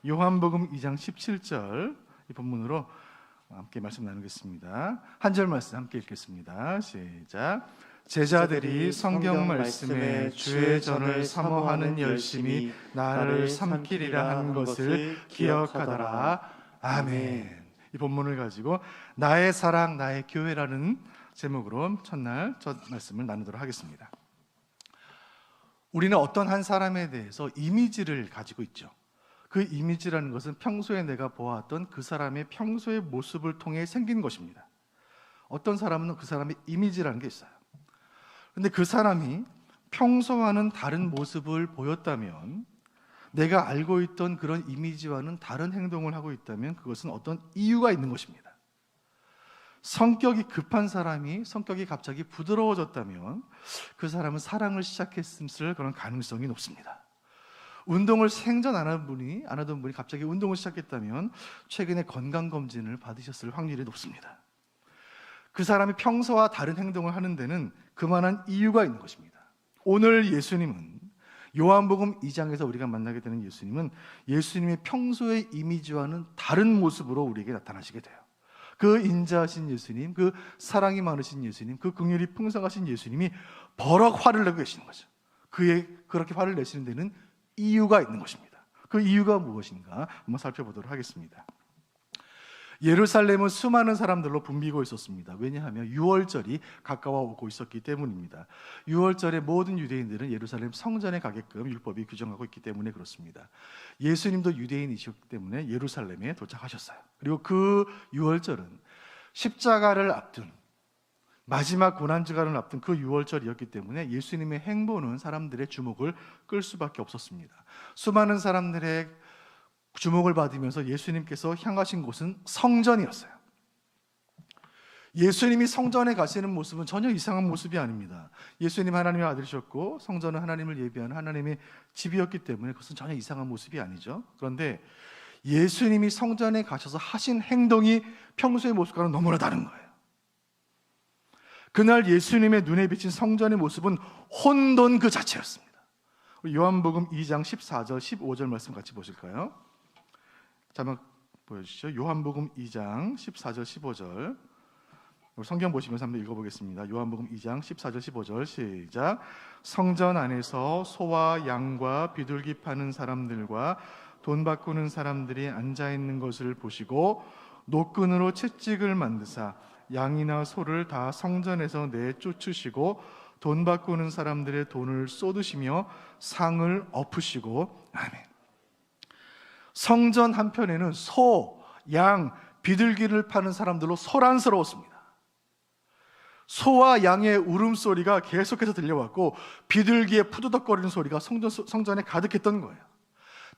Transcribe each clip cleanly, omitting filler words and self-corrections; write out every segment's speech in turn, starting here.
요한복음 2장 17절 이 본문으로 함께 말씀 나누겠습니다. 한 절 말씀 함께 읽겠습니다. 시작. 제자들이 성경 말씀에 주의 전을 사모하는 열심이 나를 삼키리라 한 것을 기억하더라. 아멘. 이 본문을 가지고 나의 사랑 나의 교회라는 제목으로 첫날 첫 말씀을 나누도록 하겠습니다. 우리는 어떤 한 사람에 대해서 이미지를 가지고 있죠. 그 이미지라는 것은 평소에 내가 보았던 그 사람의 평소의 모습을 통해 생긴 것입니다. 어떤 사람은 그 사람의 이미지라는 게 있어요. 그런데 그 사람이 평소와는 다른 모습을 보였다면, 내가 알고 있던 그런 이미지와는 다른 행동을 하고 있다면 그것은 어떤 이유가 있는 것입니다. 성격이 급한 사람이 성격이 갑자기 부드러워졌다면 그 사람은 사랑을 시작했을 그런 가능성이 높습니다. 운동을 생전 안 하던 분이 갑자기 운동을 시작했다면 최근에 건강검진을 받으셨을 확률이 높습니다. 그 사람이 평소와 다른 행동을 하는 데는 그만한 이유가 있는 것입니다. 오늘 예수님은 요한복음 2장에서 우리가 만나게 되는 예수님의 평소의 이미지와는 다른 모습으로 우리에게 나타나시게 돼요. 그 인자하신 예수님, 그 사랑이 많으신 예수님, 그 긍휼이 풍성하신 예수님이 버럭 화를 내고 계시는 거죠. 그렇게 화를 내시는 데는 이유가 있는 것입니다. 그 이유가 무엇인가 한번 살펴보도록 하겠습니다. 예루살렘은 수많은 사람들로 붐비고 있었습니다. 왜냐하면 유월절이 가까워 오고 있었기 때문입니다. 유월절에 모든 유대인들은 예루살렘 성전에 가게끔 율법이 규정하고 있기 때문에 그렇습니다. 예수님도 유대인이셨기 때문에 예루살렘에 도착하셨어요. 그리고 그 유월절은 십자가를 앞둔 마지막 고난주간을 앞둔 그 유월절이었기 때문에 예수님의 행보는 사람들의 주목을 끌 수밖에 없었습니다. 수많은 사람들의 주목을 받으면서 예수님께서 향하신 곳은 성전이었어요. 예수님이 성전에 가시는 모습은 전혀 이상한 모습이 아닙니다. 예수님 하나님의 아들이셨고 성전은 하나님을 예비하는 하나님의 집이었기 때문에 그것은 전혀 이상한 모습이 아니죠. 그런데 예수님이 성전에 가셔서 하신 행동이 평소의 모습과는 너무나 다른 거예요. 그날 예수님의 눈에 비친 성전의 모습은 혼돈 그 자체였습니다. 요한복음 2장 14절 15절 말씀 같이 보실까요? 한번 보여주시죠. 요한복음 2장 14절 15절 성경 보시면서 한번 읽어보겠습니다. 요한복음 2장 14절 15절 시작. 성전 안에서 소와 양과 비둘기 파는 사람들과 돈 바꾸는 사람들이 앉아있는 것을 보시고 노끈으로 채찍을 만드사 양이나 소를 다 성전에서 내쫓으시고 돈 바꾸는 사람들의 돈을 쏟으시며 상을 엎으시고 아멘. 성전 한편에는 소, 양, 비둘기를 파는 사람들로 소란스러웠습니다. 소와 양의 울음소리가 계속해서 들려왔고 비둘기의 푸드덕거리는 소리가 성전에 가득했던 거예요.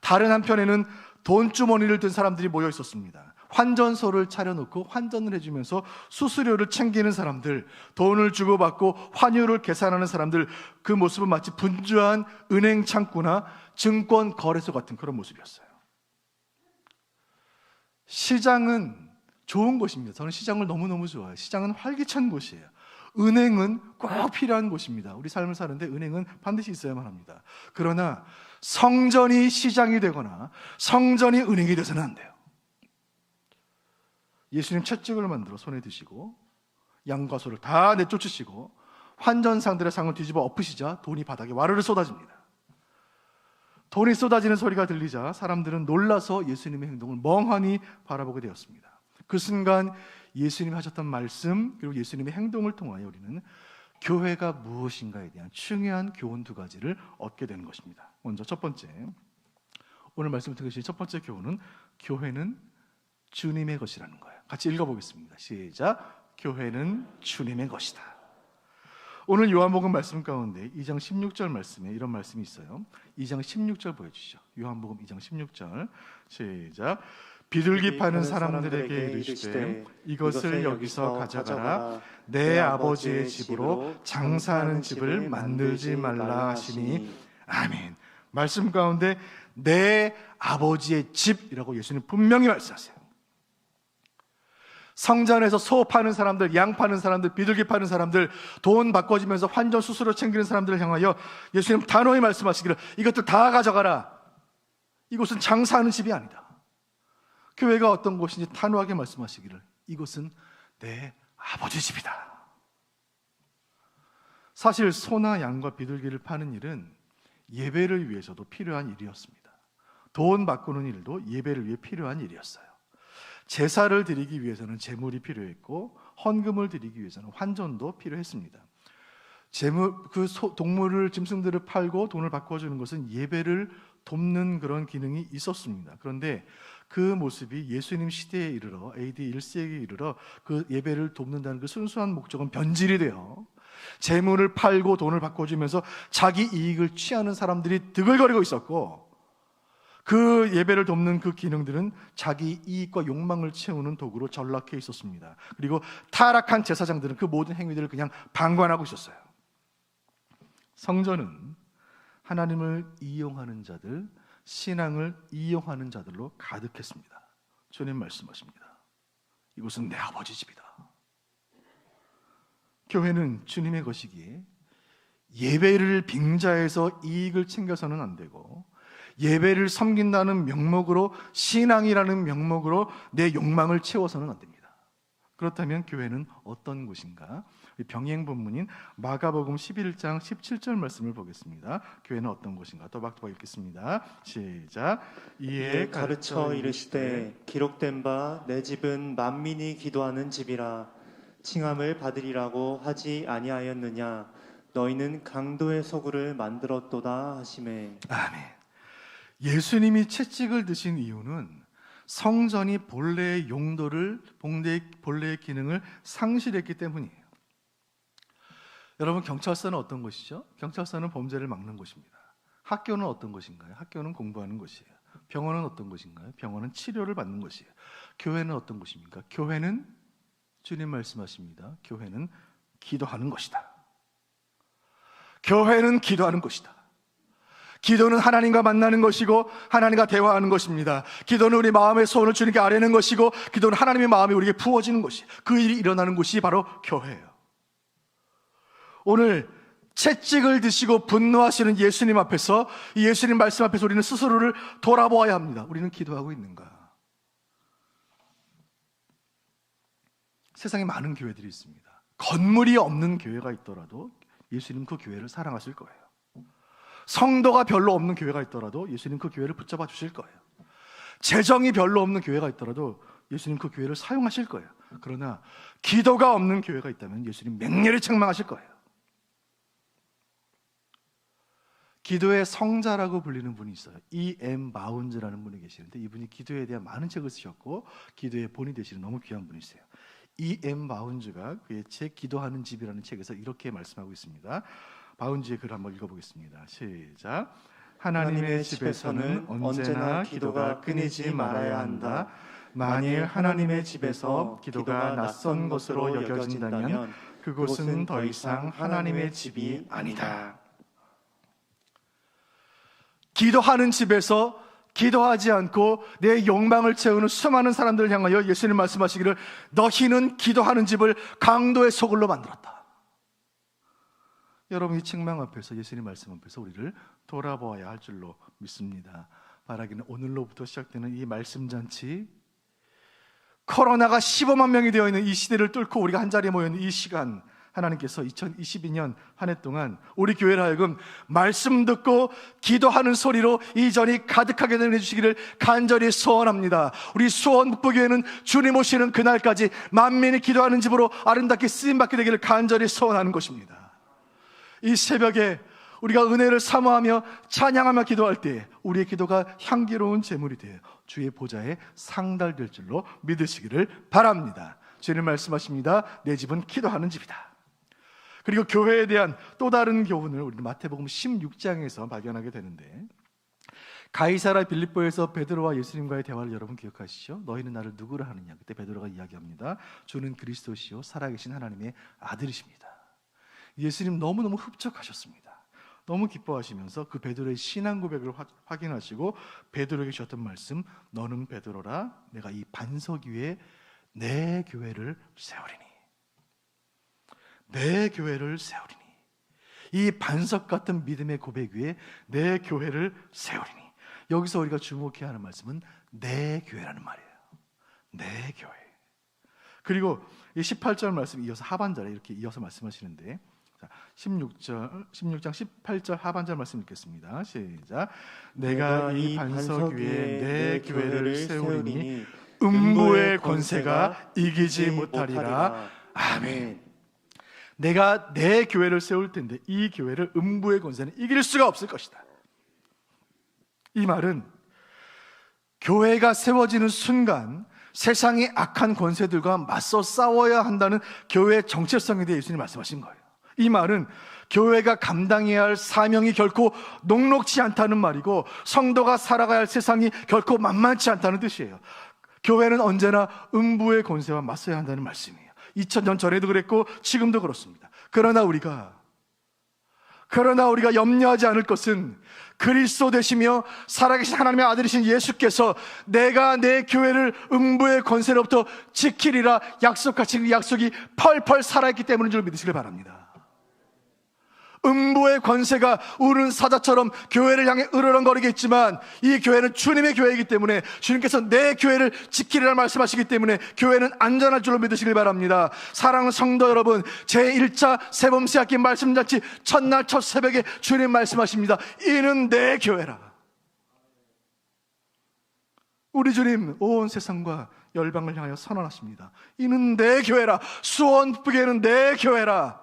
다른 한편에는 돈주머니를 든 사람들이 모여 있었습니다. 환전소를 차려놓고 환전을 해주면서 수수료를 챙기는 사람들, 돈을 주고받고 환율을 계산하는 사람들, 그 모습은 마치 분주한 은행 창구나 증권 거래소 같은 그런 모습이었어요. 시장은 좋은 곳입니다. 저는 시장을 너무너무 좋아해요. 시장은 활기찬 곳이에요. 은행은 꼭 필요한 곳입니다. 우리 삶을 사는데 은행은 반드시 있어야만 합니다. 그러나 성전이 시장이 되거나 성전이 은행이 돼서는 안 돼요. 예수님 채찍을 만들어 손에 드시고 양과 소를 다 내쫓으시고 환전상들의 상을 뒤집어 엎으시자 돈이 바닥에 와르르 쏟아집니다. 돈이 쏟아지는 소리가 들리자 사람들은 놀라서 예수님의 행동을 멍하니 바라보게 되었습니다. 그 순간 예수님이 하셨던 말씀 그리고 예수님의 행동을 통하여 우리는 교회가 무엇인가에 대한 중요한 교훈 두 가지를 얻게 되는 것입니다. 먼저 첫 번째, 오늘 말씀을 들으신 첫 번째 교훈은 교회는 주님의 것이라는 거예요. 같이 읽어보겠습니다. 시작. 교회는 주님의 것이다. 오늘 요한복음 말씀 가운데 2장 16절 말씀에 이런 말씀이 있어요. 2장 16절 보여주시죠. 요한복음 2장 16절 시작. 비둘기 파는 사람들에게 이르시되 이것을 여기서 가져가라. 내 아버지의 집으로 장사하는 집을 만들지 말라 하시니 아멘. 말씀 가운데 내 아버지의 집이라고 예수님 분명히 말씀하세요. 성전에서 소 파는 사람들, 양 파는 사람들, 비둘기 파는 사람들, 돈 바꿔주면서 환전 수수료 챙기는 사람들을 향하여 예수님 단호히 말씀하시기를 이것들 다 가져가라. 이곳은 장사하는 집이 아니다. 교회가 어떤 곳인지 단호하게 말씀하시기를 이곳은 내 아버지 집이다. 사실 소나 양과 비둘기를 파는 일은 예배를 위해서도 필요한 일이었습니다. 돈 바꾸는 일도 예배를 위해 필요한 일이었어요. 제사를 드리기 위해서는 제물이 필요했고 헌금을 드리기 위해서는 환전도 필요했습니다. 동물을, 짐승들을 팔고 돈을 바꿔주는 것은 예배를 돕는 그런 기능이 있었습니다. 그런데 그 모습이 예수님 시대에 이르러 AD 1세기에 이르러 그 예배를 돕는다는 그 순수한 목적은 변질이 되어 재물을 팔고 돈을 바꿔주면서 자기 이익을 취하는 사람들이 드글거리고 있었고, 그 예배를 돕는 그 기능들은 자기 이익과 욕망을 채우는 도구로 전락해 있었습니다. 그리고 타락한 제사장들은 그 모든 행위들을 그냥 방관하고 있었어요. 성전은 하나님을 이용하는 자들, 신앙을 이용하는 자들로 가득했습니다. 주님 말씀하십니다. 이곳은 내 아버지 집이다. 교회는 주님의 것이기에 예배를 빙자해서 이익을 챙겨서는 안 되고, 예배를 섬긴다는 명목으로, 신앙이라는 명목으로 내 욕망을 채워서는 안 됩니다. 그렇다면 교회는 어떤 곳인가? 병행 본문인 마가복음 11장 17절 말씀을 보겠습니다. 교회는 어떤 곳인가? 또박또박 읽겠습니다. 시작. 이에 가르쳐 이르시되 기록된 바 내 집은 만민이 기도하는 집이라 칭함을 받으리라고 하지 아니하였느냐. 너희는 강도의 소굴을 만들었도다 하시매. 아멘. 예수님이 채찍을 드신 이유는 성전이 본래의 용도를, 본래의 기능을 상실했기 때문이에요. 여러분, 경찰서는 어떤 곳이죠? 경찰서는 범죄를 막는 곳입니다. 학교는 어떤 곳인가요? 학교는 공부하는 곳이에요. 병원은 어떤 곳인가요? 병원은 치료를 받는 곳이에요. 교회는 어떤 곳입니까? 교회는 주님 말씀하십니다. 교회는 기도하는 것이다. 교회는 기도하는 곳이다. 기도는 하나님과 만나는 것이고 하나님과 대화하는 것입니다. 기도는 우리 마음의 소원을 주님께 아뢰는 것이고, 기도는 하나님의 마음이 우리에게 부어지는 것이, 그 일이 일어나는 곳이 바로 교회예요. 오늘 채찍을 드시고 분노하시는 예수님 앞에서, 이 예수님 말씀 앞에서 우리는 스스로를 돌아보아야 합니다. 우리는 기도하고 있는가? 세상에 많은 교회들이 있습니다. 건물이 없는 교회가 있더라도 예수님 그 교회를 사랑하실 거예요. 성도가 별로 없는 교회가 있더라도 예수님 그 교회를 붙잡아 주실 거예요. 재정이 별로 없는 교회가 있더라도 예수님 그 교회를 사용하실 거예요. 그러나 기도가 없는 교회가 있다면 예수님 맹렬히 책망하실 거예요. 기도의 성자라고 불리는 분이 있어요. E.M. 마운즈라는 분이 계시는데, 이분이 기도에 대한 많은 책을 쓰셨고 기도의 본이 되시는 너무 귀한 분이세요. E.M. 마운즈가 그의 책 기도하는 집이라는 책에서 이렇게 말씀하고 있습니다. 마운즈의 글을 한번 읽어보겠습니다. 시작. 하나님의 집에서는 언제나 기도가 끊이지 말아야 한다. 만일 하나님의 집에서 기도가 낯선 것으로 여겨진다면 그곳은 더 이상 하나님의 집이 아니다. 기도하는 집에서 기도하지 않고 내 욕망을 채우는 수많은 사람들을 향하여 예수님 말씀하시기를 너희는 기도하는 집을 강도의 소굴로 만들었다. 여러분, 이 책망 앞에서, 예수님 말씀 앞에서 우리를 돌아보아야 할 줄로 믿습니다. 바라기는 오늘로부터 시작되는 이 말씀잔치, 코로나가 15만 명이 되어 있는 이 시대를 뚫고 우리가 한자리에 모여있는 이 시간, 하나님께서 2022년 한 해 동안 우리 교회를 하여금 말씀 듣고 기도하는 소리로 이전이 가득하게 되게 해주시기를 간절히 소원합니다. 우리 수원 북부교회는 주님 오시는 그날까지 만민이 기도하는 집으로 아름답게 쓰임받게 되기를 간절히 소원하는 것입니다. 이 새벽에 우리가 은혜를 사모하며 찬양하며 기도할 때 우리의 기도가 향기로운 제물이 되어 주의 보좌에 상달될 줄로 믿으시기를 바랍니다. 주님 말씀하십니다. 내 집은 기도하는 집이다. 그리고 교회에 대한 또 다른 교훈을 우리는 마태복음 16장에서 발견하게 되는데, 가이사라 빌립보에서 베드로와 예수님과의 대화를 여러분 기억하시죠? 너희는 나를 누구라 하느냐? 그때 베드로가 이야기합니다. 주는 그리스도시요 살아계신 하나님의 아들이십니다. 예수님 너무너무 흡족하셨습니다. 너무 기뻐하시면서 그 베드로의 신앙 고백을 확인하시고 베드로에게 주셨던 말씀, 너는 베드로라, 내가 이 반석 위에 내 교회를 세우리니, 내 교회를 세우리니, 이 반석 같은 믿음의 고백 위에 내 교회를 세우리니. 여기서 우리가 주목해야 하는 말씀은 내 교회라는 말이에요. 내 교회. 그리고 이 18절 말씀 이어서 하반절에 이렇게 이어서 말씀하시는데, 16장 18절 하반절 말씀 읽겠습니다. 시작. 내가 이 반석 위에 내 교회를 세우리니 음부의 권세가 이기지 못하리라. 아멘. 내가 내 교회를 세울 텐데 이 교회를 음부의 권세는 이길 수가 없을 것이다. 이 말은 교회가 세워지는 순간 세상의 악한 권세들과 맞서 싸워야 한다는 교회의 정체성에 대해 예수님이 말씀하신 거예요. 이 말은 교회가 감당해야 할 사명이 결코 녹록지 않다는 말이고, 성도가 살아가야 할 세상이 결코 만만치 않다는 뜻이에요. 교회는 언제나 음부의 권세와 맞서야 한다는 말씀이에요. 2000년 전에도 그랬고 지금도 그렇습니다. 그러나 우리가 염려하지 않을 것은 그리스도 되시며 살아계신 하나님의 아들이신 예수께서 내가 내 교회를 음부의 권세로부터 지키리라 약속하신 그 약속이 펄펄 살아있기 때문인 줄 믿으시길 바랍니다. 음부의 권세가 우는 사자처럼 교회를 향해 으르렁거리겠지만 이 교회는 주님의 교회이기 때문에 주님께서 내 교회를 지키리라 말씀하시기 때문에 교회는 안전할 줄로 믿으시길 바랍니다. 사랑하는 성도 여러분, 제1차 세범세학기 말씀잔치 첫날 첫 새벽에 주님 말씀하십니다. 이는 내 교회라. 우리 주님 온 세상과 열방을 향하여 선언하십니다. 이는 내 교회라. 수원 북에는 내 교회라.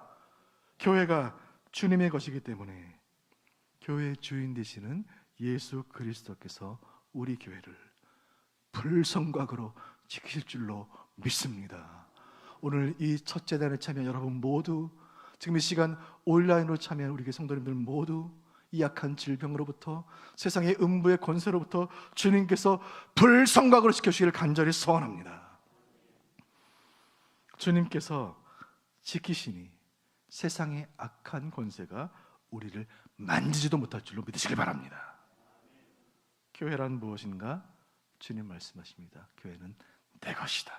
교회가 주님의 것이기 때문에 교회의 주인 되시는 예수 그리스도께서 우리 교회를 불성곽으로 지키실 줄로 믿습니다. 오늘 이 첫 제단에 참여한 여러분 모두, 지금 이 시간 온라인으로 참여한 우리 교회 성도님들 모두 이 약한 질병으로부터, 세상의 음부의 권세로부터 주님께서 불성곽으로 지켜주시기를 간절히 소원합니다. 주님께서 지키시니 세상의 악한 권세가 우리를 만지지도 못할 줄로 믿으시길 바랍니다. 교회란 무엇인가? 주님 말씀하십니다. 교회는 내 것이다.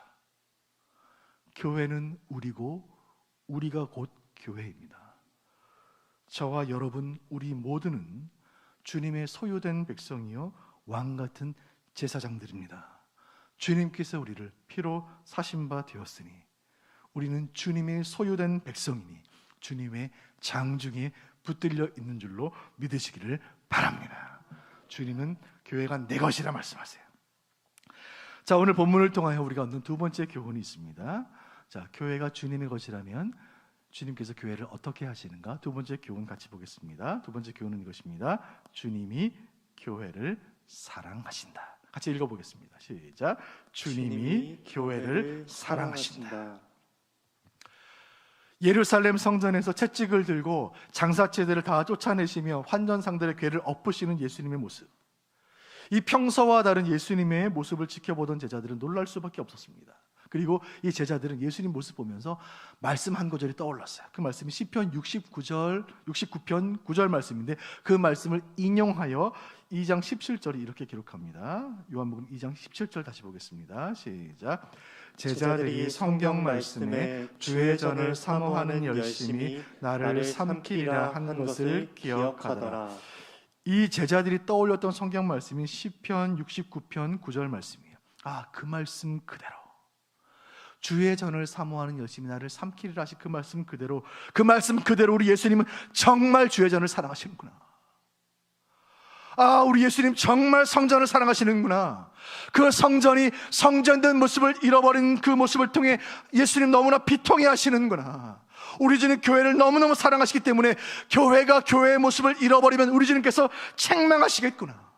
교회는 우리고 우리가 곧 교회입니다. 저와 여러분 우리 모두는 주님의 소유된 백성이요 왕같은 제사장들입니다. 주님께서 우리를 피로 사신 바 되었으니 우리는 주님의 소유된 백성이니 주님의 장중에 붙들려 있는 줄로 믿으시기를 바랍니다. 주님은 교회가 내 것이라 말씀하세요. 자, 오늘 본문을 통하여 우리가 얻는 두 번째 교훈이 있습니다. 자, 교회가 주님의 것이라면 주님께서 교회를 어떻게 하시는가? 두 번째 교훈 같이 보겠습니다. 두 번째 교훈은 이것입니다. 주님이 교회를 사랑하신다. 같이 읽어보겠습니다. 시작. 주님이 교회를 사랑하신다. 예루살렘 성전에서 채찍을 들고 장사체들을 다 쫓아내시며 환전상들의 괴를 엎으시는 예수님의 모습, 이 평소와 다른 예수님의 모습을 지켜보던 제자들은 놀랄 수밖에 없었습니다. 그리고 이 제자들은 예수님 모습 보면서 말씀 한 구절이 떠올랐어요. 그 말씀이 시편 69편 9절 말씀인데, 그 말씀을 인용하여 2장 17절이 이렇게 기록합니다. 요한복음 2장 17절 다시 보겠습니다. 시작. 제자들이 성경 말씀에 주의 전을 사모하는 열심히 나를 삼키리라 한 것을 기억하더라. 이 제자들이 떠올렸던 성경 말씀이 시편 69편 9절 말씀이에요. 그 말씀 그대로, 주의 전을 사모하는 열심히 나를 삼키리라 하신 그 말씀 그대로, 우리 예수님은 정말 주의 전을 사랑하시는구나. 우리 예수님 정말 성전을 사랑하시는구나. 그 성전이 성전된 모습을 잃어버린 그 모습을 통해 예수님 너무나 비통해 하시는구나. 우리 주님 교회를 너무너무 사랑하시기 때문에 교회가 교회의 모습을 잃어버리면 우리 주님께서 책망하시겠구나.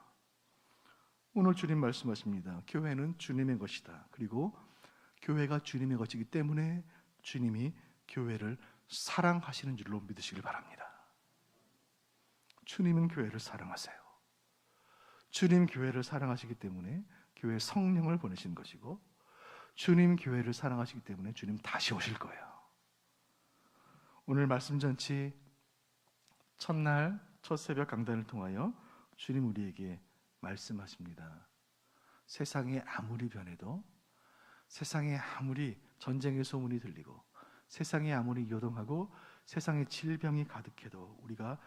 오늘 주님 말씀하십니다. 교회는 주님의 것이다. 그리고 교회가 주님의 것이기 때문에 주님이 교회를 사랑하시는 줄로 믿으시길 바랍니다. 주님은 교회를 사랑하세요. 주님 교회를 사랑하시기 때문에 교회 성령을 보내신 것이고, 주님 교회를 사랑하시기 때문에 주님 다시 오실 거예요. 오늘 말씀잔치 첫날 첫 새벽 강단을 통하여 주님 우리에게 말씀하십니다. 세상이 아무리 변해도, 세상에 아무리 전쟁의 소문이 들리고, 세상이 아무리 요동하고 세상에 질병이 가득해도 우리가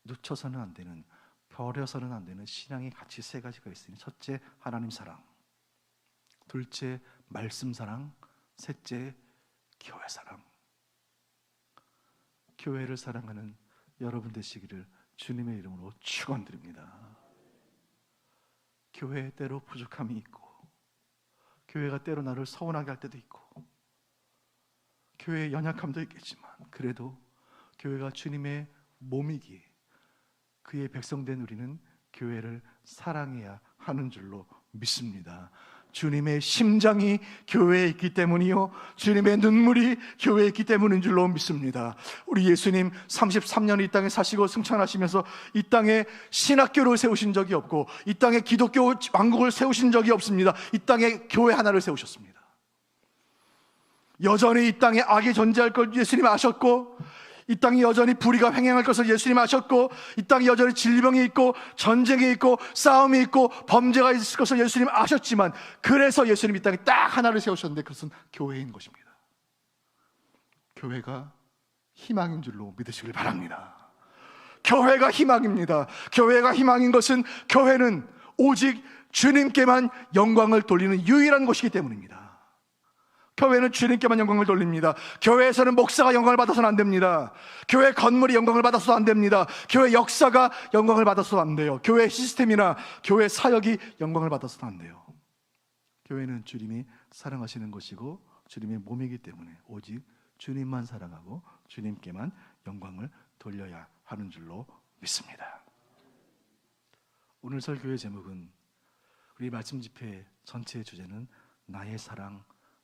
놓쳐서는 안 되는 버려서는 안 되는 신앙의 가치 세 가지가 있으니, 첫째 하나님 사랑, 둘째 말씀 사랑, 셋째 교회 사랑. 교회를 사랑하는 여러분 되시기를 주님의 이름으로 축원드립니다. 교회에 때로 부족함이 있고, 교회가 때로 나를 서운하게 할 때도 있고, 교회의 연약함도 있겠지만, 그래도 교회가 주님의 몸이기에 그의 백성된 우리는 교회를 사랑해야 하는 줄로 믿습니다. 주님의 심장이 교회에 있기 때문이요, 주님의 눈물이 교회에 있기 때문인 줄로 믿습니다. 우리 예수님 33년 이 땅에 사시고 승천하시면서 이 땅에 신학교를 세우신 적이 없고, 이 땅에 기독교 왕국을 세우신 적이 없습니다. 이 땅에 교회 하나를 세우셨습니다. 여전히 이 땅에 악이 존재할 걸 예수님 아셨고, 이 땅이 여전히 불의가 횡행할 것을 예수님 아셨고, 이 땅이 여전히 질병이 있고 전쟁이 있고 싸움이 있고 범죄가 있을 것을 예수님 아셨지만, 그래서 예수님 이 땅에 딱 하나를 세우셨는데, 그것은 교회인 것입니다. 교회가 희망인 줄로 믿으시길 바랍니다. 교회가 희망입니다. 교회가 희망인 것은, 교회는 오직 주님께만 영광을 돌리는 유일한 곳이기 때문입니다. 교회는 주님께만 영광을 돌립니다. 교회에서는 목사가 영광을 받아서는 안 됩니다. 교회 건물이 영광을 받아서도 안 됩니다. 교회 역사가 영광을 받아서도 안 돼요. 교회 시스템이나 교회 사역이 영광을 받아서도 안 돼요. 교회는 주님이 사랑하시는 것이고 주님의 몸이기 때문에 오직 주님만 사랑하고 주님께만 영광을 돌려야 하는 줄로 믿습니다. 오늘 설교의 제목은, 우리 말씀 집회 전체의 주제는 나의 사랑,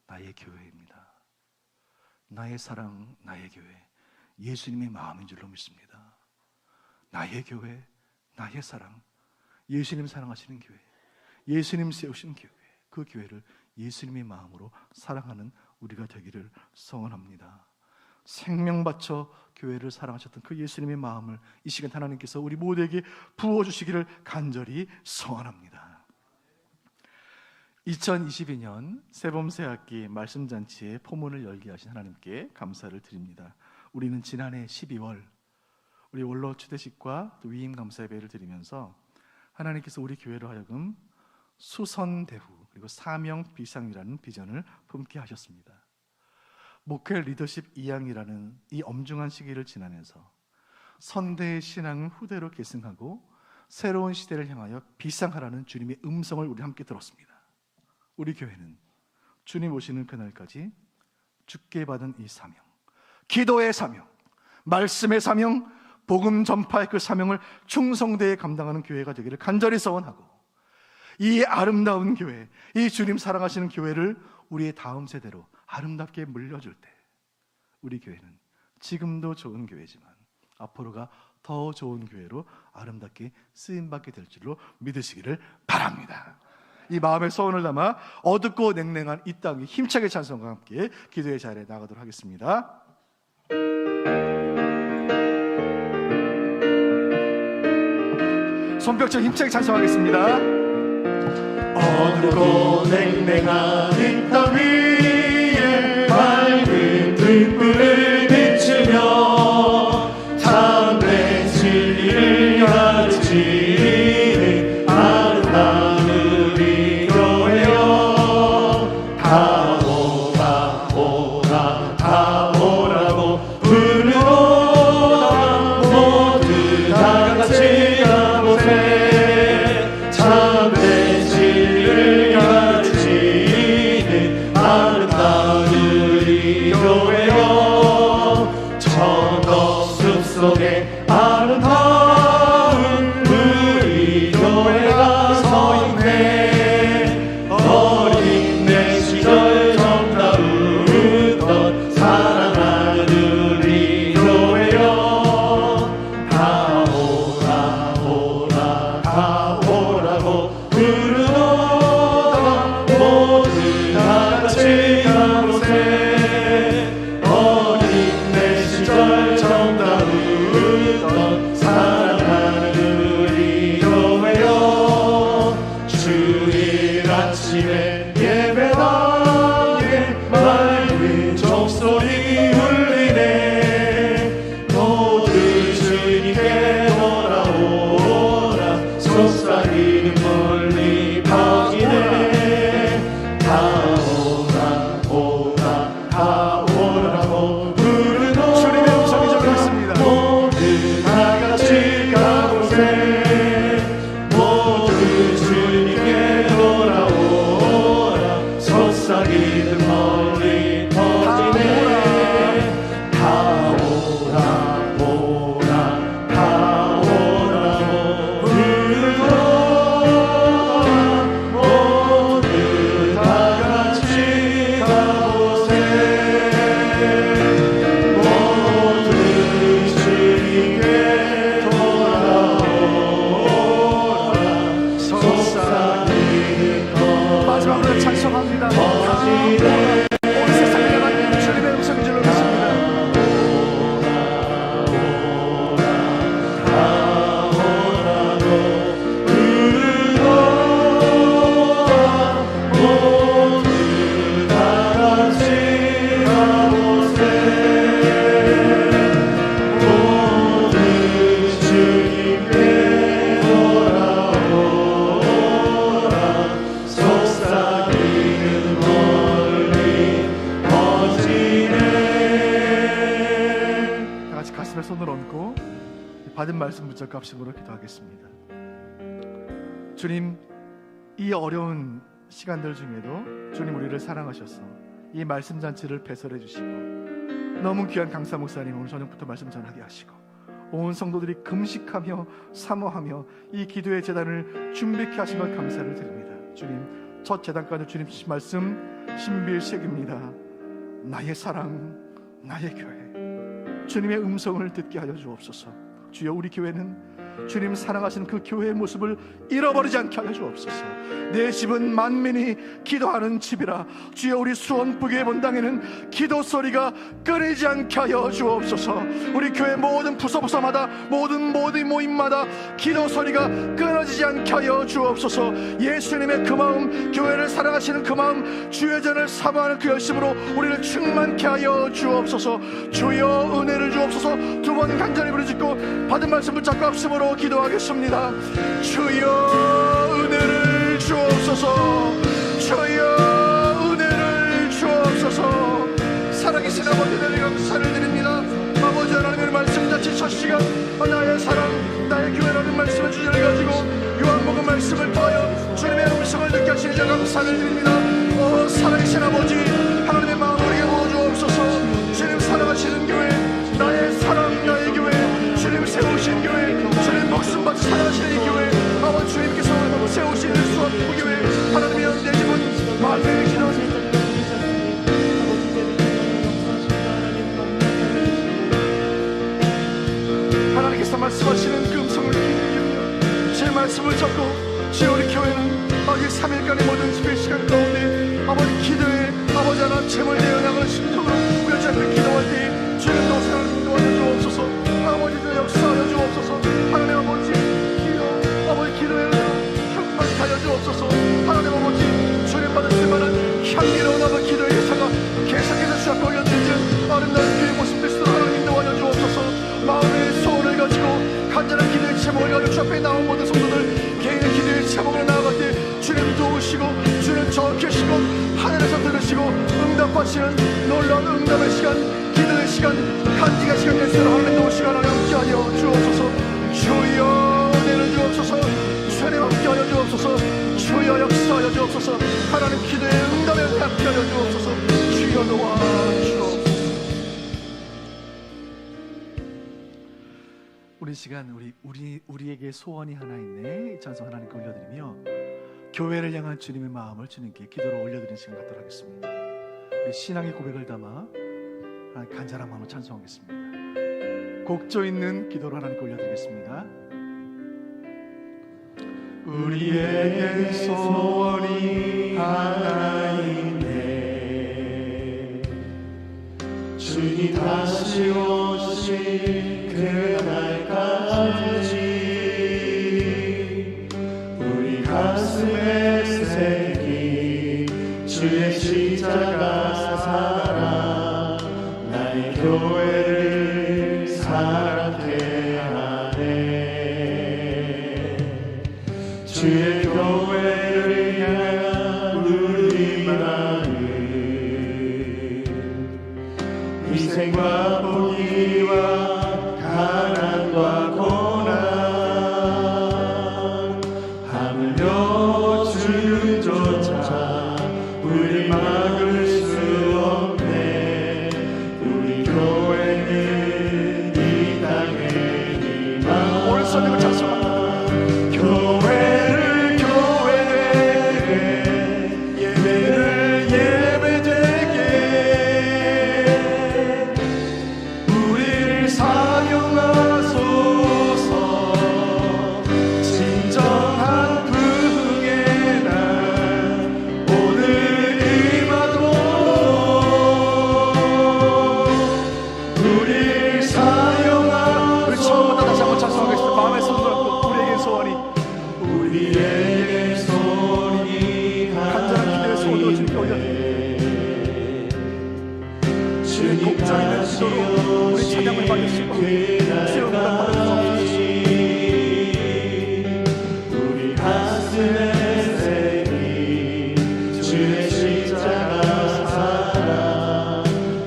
나의 교회입니다. 나의 사랑, 나의 교회, 예수님의 마음인 줄로 믿습니다. 나의 교회, 나의 사랑, 예수님 사랑하시는 교회, 예수님 세우신 교회, 그 교회를 예수님의 마음으로 사랑하는 우리가 되기를 소원합니다. 생명 바쳐 교회를 사랑하셨던 그 예수님의 마음을 이 시간 하나님께서 우리 모두에게 부어주시기를 간절히 소원합니다. 2022년 새봄새학기 말씀잔치의 포문을 열게 하신 하나님께 감사를 드립니다. 우리는 지난해 12월 우리 원로 추대식과 또 위임 감사 예배를 드리면서 하나님께서 우리 교회로 하여금 수선대후 그리고 사명 비상이라는 비전을 품게 하셨습니다. 목회 리더십 2양이라는 이 엄중한 시기를 지나면서 선대의 신앙은 후대로 계승하고 새로운 시대를 향하여 비상하라는 주님의 음성을 우리 함께 들었습니다. 우리 교회는 주님 오시는 그날까지 주께 받은 이 사명, 기도의 사명, 말씀의 사명, 복음 전파의 그 사명을 충성되게 감당하는 교회가 되기를 간절히 소원하고, 이 아름다운 교회, 이 주님 사랑하시는 교회를 우리의 다음 세대로 아름답게 물려줄 때 우리 교회는 지금도 좋은 교회지만 앞으로가 더 좋은 교회로 아름답게 쓰임받게 될 줄로 믿으시기를 바랍니다. 이 마음의 소원을 담아 어둡고 냉랭한 이 땅에 힘차게 찬송과 함께 기도의 자리에 나가도록 하겠습니다. 손뼉쳐 힘차게 찬송하겠습니다. 어둡고 냉랭한 이 땅 위에 밝은 등불을 비추며 참된 진리를 가르치는 아름다운 우리 교회여, 다 오라 오라 다 오라고 부르노라. 모두 다 같이 가보세. 참된 진리를 가르치는 아름다운 우리 교회여, 속삭이는 마지막으로 찬송합니다. 온 세상에 향한 주님의 음성이 질러있습니다. 손을 얹고 받은 말씀 붙잡고 합심으로 기도하겠습니다. 주님, 이 어려운 시간들 중에도 주님 우리를 사랑하셔서 이 말씀 잔치를 배설해 주시고 너무 귀한 강사 목사님 오늘 저녁부터 말씀 전하게 하시고 온 성도들이 금식하며 사모하며 이 기도의 제단을 준비케 하신 것 감사를 드립니다. 주님, 첫 제단까지 주님 주신 말씀 신비일색입니다. 나의 사랑, 나의 교회, 주님의 음성을 듣게 하여 주옵소서. 주여, 우리 교회는 주님 사랑하시는 그 교회의 모습을 잃어버리지 않게 하여 주옵소서. 내 집은 만민이 기도하는 집이라. 주여, 우리 수원 북의 본당에는 기도 소리가 끊이지 않게 하여 주옵소서. 우리 교회 모든 부서부서마다 모든 모임마다 기도 소리가 끊어지지 않게 하여 주옵소서. 예수님의 그 마음, 교회를 사랑하시는 그 마음, 주의 전을 사모하는 그 열심으로 우리를 충만케 하여 주옵소서. 주여, 은혜를 주옵소서. 두 번 간절히 부르짖고 받은 말씀을 잡고 합심으로 기도하겠습니다. 주여, 은혜를 주옵소서. 주여, 은혜를 주옵소서. 살아계신 아버지, 내리 감사를 드립니다. 아버지 하나님의 말씀 자체 첫 시간 나의 사랑, 나의 교회라는 말씀의 주제를 가지고 요한복음 말씀을 통하여 주님의 음성을 듣게 하시니 감사를 드립니다. 살아계신 아버지 하나님의 마음을 우리에게 부어주옵소서. 주님 사랑하시는 교회, 나의 사랑, 나의 교회, 주님 세우신 교회, 주님 목숨받지 사랑하시는 이 교회, 아버지 주님께서 세우신 수원 부교회, 하나님이여 내 집은 만민의 기도. 하나님께서 말씀하시는 그 음성을 기억하며 제 말씀을 잡고 주여, 우리 교회는 이 3일간의 모든 집회 시간 가운데 아버지 기도에 아버지 하나님 제물 되어 나가는 심정으로 우여지 않게 기도할 때 주님 노사를 도와줘 주옵소서. 아버지도 역사하여 주옵소서. 하나님 아버지 기도, 아버지 기도에 한번 하여 주옵소서. 하나님 아버지 주님 받으실 만한 향기로운 아버지 기도의 예사가 계속해서 주앞에 올려드리는 아름다운 교회 모습 될 수 있도록 하나님 인도하여 주옵소서. 마음의 소원을 가지고 간절한 기도의 제목을 가지고 주 앞에 나온 모든 성도들 개인의 기도의 제목으로 나아갈 때 주님 도우시고 주님 적으시고 하늘에서 들으시고 응답하시는 놀라운 응답의 시간, 기도의 시간, 간증의 시간 될 수 있도록 하나님 도우시고 하나님 함께하여 주옵소서. 주여, 은혜를 주옵소서. 주님 함께하여 주옵소서. 주여, 역사하여 주옵소서. 하나님 기도의 응답에 함께하여 주옵소서. 주여 도와주옵소서. 우리 시간 우리에게 소원이 하나 있네. 이 찬송 하나님께 올려드리며 교회를 향한 주님의 마음을 주님께 기도로 올려드리는 시간 갖도록 하겠습니다. 우리 신앙의 고백을 담아 간절한 마음으로 찬송하겠습니다. 곡조 있는 기도로 하나님께 올려드리겠습니다. 우리에게 소원이 하나 있네. 주님 다시 오실 그날까지 우리 가슴에 새긴 주의 십자가 사랑, 나의 교회를 사랑케 하네. 주의 교회를 향한 우리 마음, 희생과 포기와 가난과 고난, 하물며 주조차 우리 막을 수 없네. 우리 교회는 이 땅의 희망. 오른손으로 찬송합니다. 교회를 교회되게, 예배를 예배되게, 우리를 사용하소서. 진정한 저희는 기도로 우리 찬양을 받으시고 주여 응답받을 수 없으시고 우리 가슴에 새긴 주의 십자가 사랑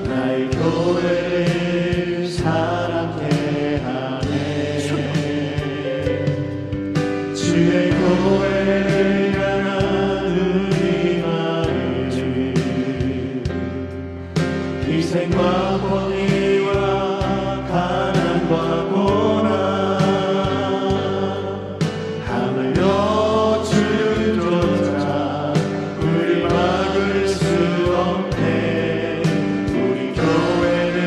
나의 교회를 사랑케 하네 주의 교회를 향한 우리 마음 희생과 권위와 가난과 고난 하물며 주를 쫓아 우리 막을 수 없네 우리 교회는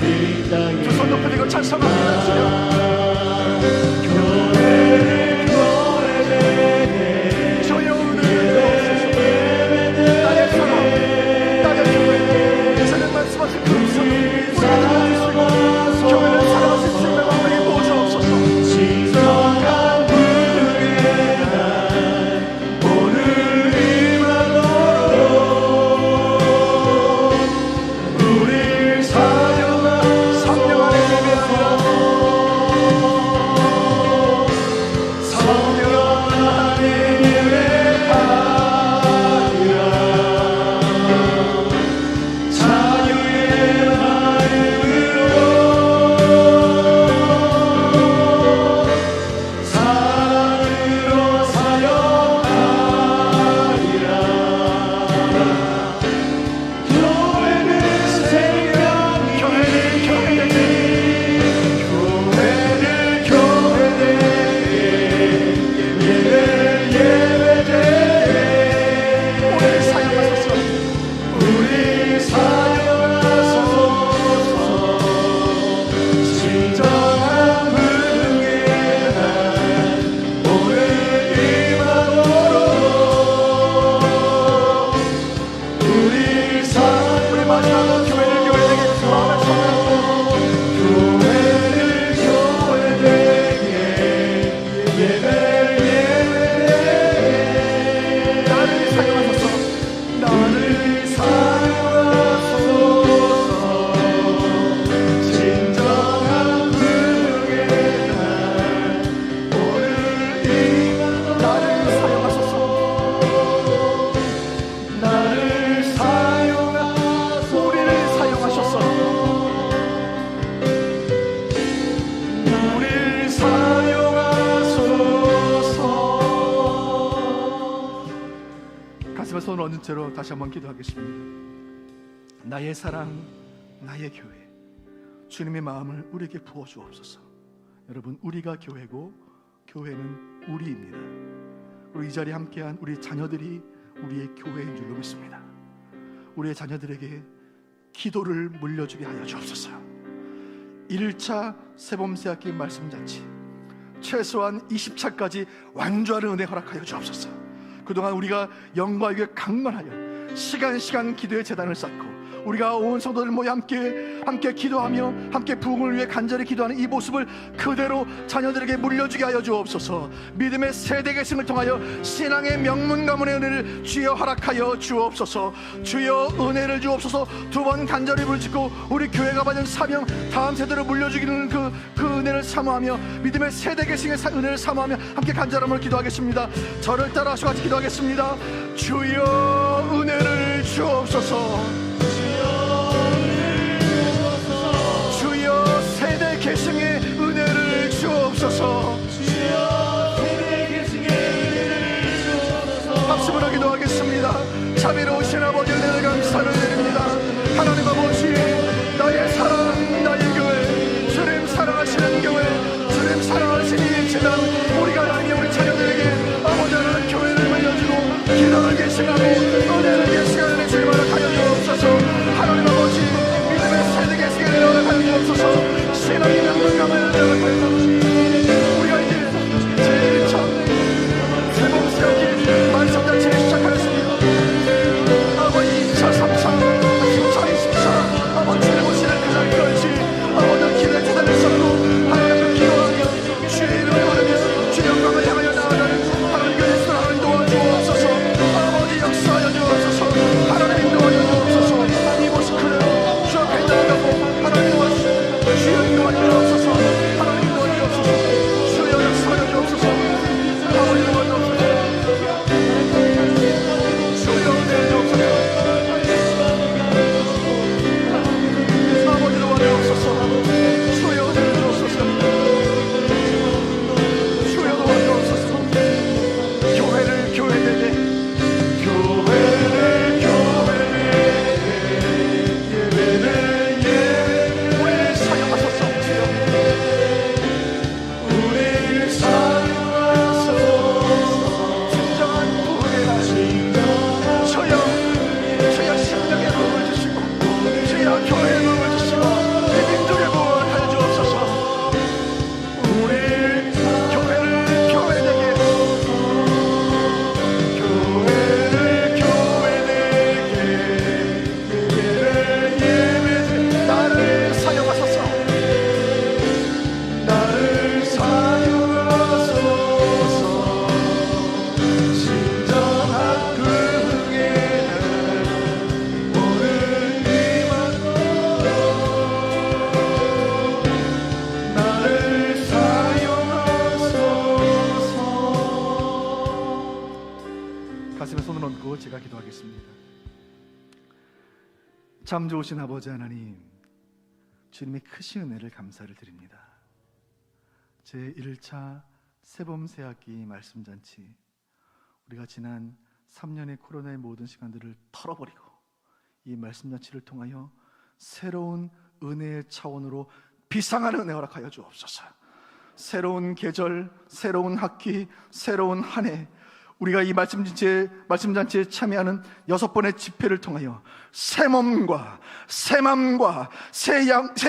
이 땅에 두 손 높이 들고 찬송합니다. 주여 주여 은혜를 나의 사랑 나의 교회 예수님 말씀하신 그 음성을 교회를 사랑하신 주님의 마음에 모셔옵소서. 진정한 부흥의 날 오늘 임하도록 우리 사용한 성령 안에 예배하리라. 성령 안에 예배하리라 자유의 마음으로 사랑으로 사용하리라 교회는 생명이 교회는 예배되게 우리를 사용하소서. 우리 사용하소서 진정한 부흥의 날 오늘 임하도록 우리 우리 마지막으로 교회를 교회되게 마음을 성하고 교회를 교회되게 예배되게 나를 사용하소서. 나를 사용하소서 진정한 부흥의 날 오늘 임하도록 나를 사용하소서. 나를 사용하소서 우리를 사용하소서. 우리를 사용하소서 가슴에 손을 얹은 채로 다시 한번 기도하겠습니다. 나의 사랑 나의 교회 주님의 마음을 우리에게 부어주옵소서. 여러분 우리가 교회고 교회는 우리입니다. 그리고 이 자리에 함께한 우리 자녀들이 우리의 교회인 줄로 믿습니다. 우리의 자녀들에게 기도를 물려주게 하여 주옵소서. 1차 세범세학기 말씀잔치 최소한 20차까지 완주하는 은혜 허락하여 주옵소서. 그동안 우리가 영과 위에 강건하여 시간 기도의 제단을 쌓고 우리가 온 성도들 모여 함께 기도하며 함께 부흥을 위해 간절히 기도하는 이 모습을 그대로 자녀들에게 물려주게 하여 주옵소서. 믿음의 세대 계승을 통하여 신앙의 명문 가문의 은혜를 주여 허락하여 주옵소서. 주여 은혜를 주옵소서. 두 번 간절히 부르짖고 우리 교회가 받은 사명 다음 세대로 물려주기는 그 은혜를 사모하며 믿음의 세대 계승의 은혜를 사모하며 함께 간절함을 기도하겠습니다. 저를 따라하시고 같이 기도하겠습니다. 주여 은혜를 주옵소서. 주여 세대 계승의 은혜를 주옵소서. 박수로 기도하겠습니다. 자비로우신 아버지 은혜를 감사를 드립니다. 하나님 아버지 나의 사랑 나의 교회 주님 사랑하시는 교회 주님 사랑하시는 이 재단 우리가 하나님 우리 자녀들에게 아버지 하나님 교회를 물려주고 기도를 계승하고 은혜를 계승하는 주님 허락하여 주옵소서. 하나님 아버지 믿음의 세대 계승을 허락하여 주옵소서. 신앙의 명문감을 허락하여 주옵소서. 우리가 이제 제1차 세범세학기 말씀잔치를 시작하였습니다. 아버지 2차 3차 가슴에 손을 얹고 제가 기도하겠습니다. 참 좋으신 아버지 하나님, 주님의 크신 은혜를 감사를 드립니다. 제1차 새봄새학기 말씀잔치, 우리가 지난 3년의 코로나의 모든 시간들을 털어버리고 이 말씀잔치를 통하여 새로운 은혜의 차원으로 비상한 은혜 허락하여 주옵소서. 새로운 계절, 새로운 학기, 새로운 한 해, 우리가 이 말씀잔치에 참여하는 6번의 집회를 통하여 새 몸과 새 맘과 새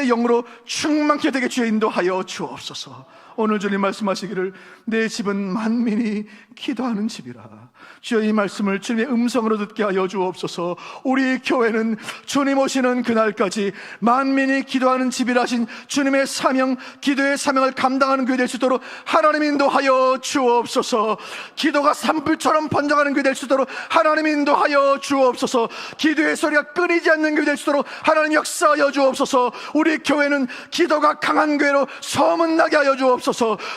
영으로 충만케 되게 주여 인도하여 주옵소서. 오늘 주님 말씀하시기를 내 집은 만민이 기도하는 집이라. 주여 이 말씀을 주님의 음성으로 듣게 하여 주옵소서. 우리 교회는 주님 오시는 그날까지 만민이 기도하는 집이라 하신 주님의 사명, 기도의 사명을 감당하는 교회 될 수 있도록 하나님 인도하여 주옵소서. 기도가 산불처럼 번져가는 교회 될 수 있도록 하나님 인도하여 주옵소서. 기도의 소리가 끊이지 않는 교회 될 수 있도록 하나님 역사하여 주옵소서. 우리 교회는 기도가 강한 교회로 소문나게 하여 주옵소서.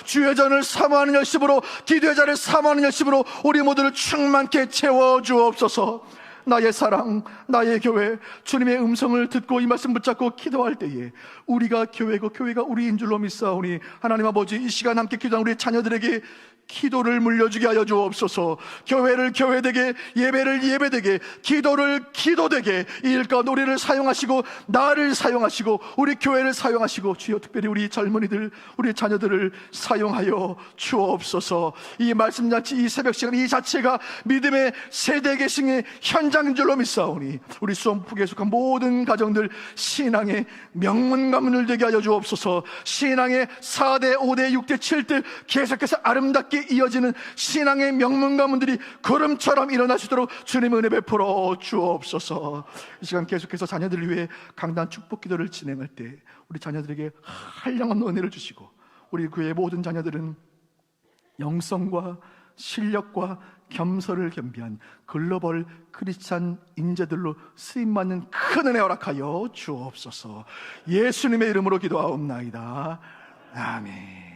주의 전을 사모하는 열심으로, 기도의 자를 사모하는 열심으로 우리 모두를 충만케 채워 주옵소서. 나의 사랑, 나의 교회, 주님의 음성을 듣고 이 말씀 붙잡고 기도할 때에 우리가 교회고 교회가 우리인 줄로 믿사오니 하나님 아버지, 이 시간 함께 기도하는 우리 자녀들에게 기도를 물려주게 하여 주옵소서. 교회를 교회되게, 예배를 예배되게, 기도를 기도되게, 이 일가운데 우리를 사용하시고 나를 사용하시고 우리 교회를 사용하시고 주여 특별히 우리 젊은이들, 우리 자녀들을 사용하여 주옵소서. 이 말씀잔치, 이 새벽 시간 이 자체가 믿음의 세대 계승의 현장인 줄로 믿사오니 우리 수원북에 속한 모든 가정들 신앙의 명문가문을 되게 하여 주옵소서. 신앙의 4대, 5대, 6대, 7대 계속해서 아름답게 이어지는 신앙의 명문가문들이 구름처럼 일어날 수 있도록 주님의 은혜 베풀어 주옵소서. 이 시간 계속해서 자녀들을 위해 강단 축복 기도를 진행할 때 우리 자녀들에게 한량없는 은혜를 주시고 우리 교회의 모든 자녀들은 영성과 실력과 겸손을 겸비한 글로벌 크리스찬 인재들로 쓰임받는 큰 은혜 허락하여 주옵소서. 예수님의 이름으로 기도하옵나이다. 아멘.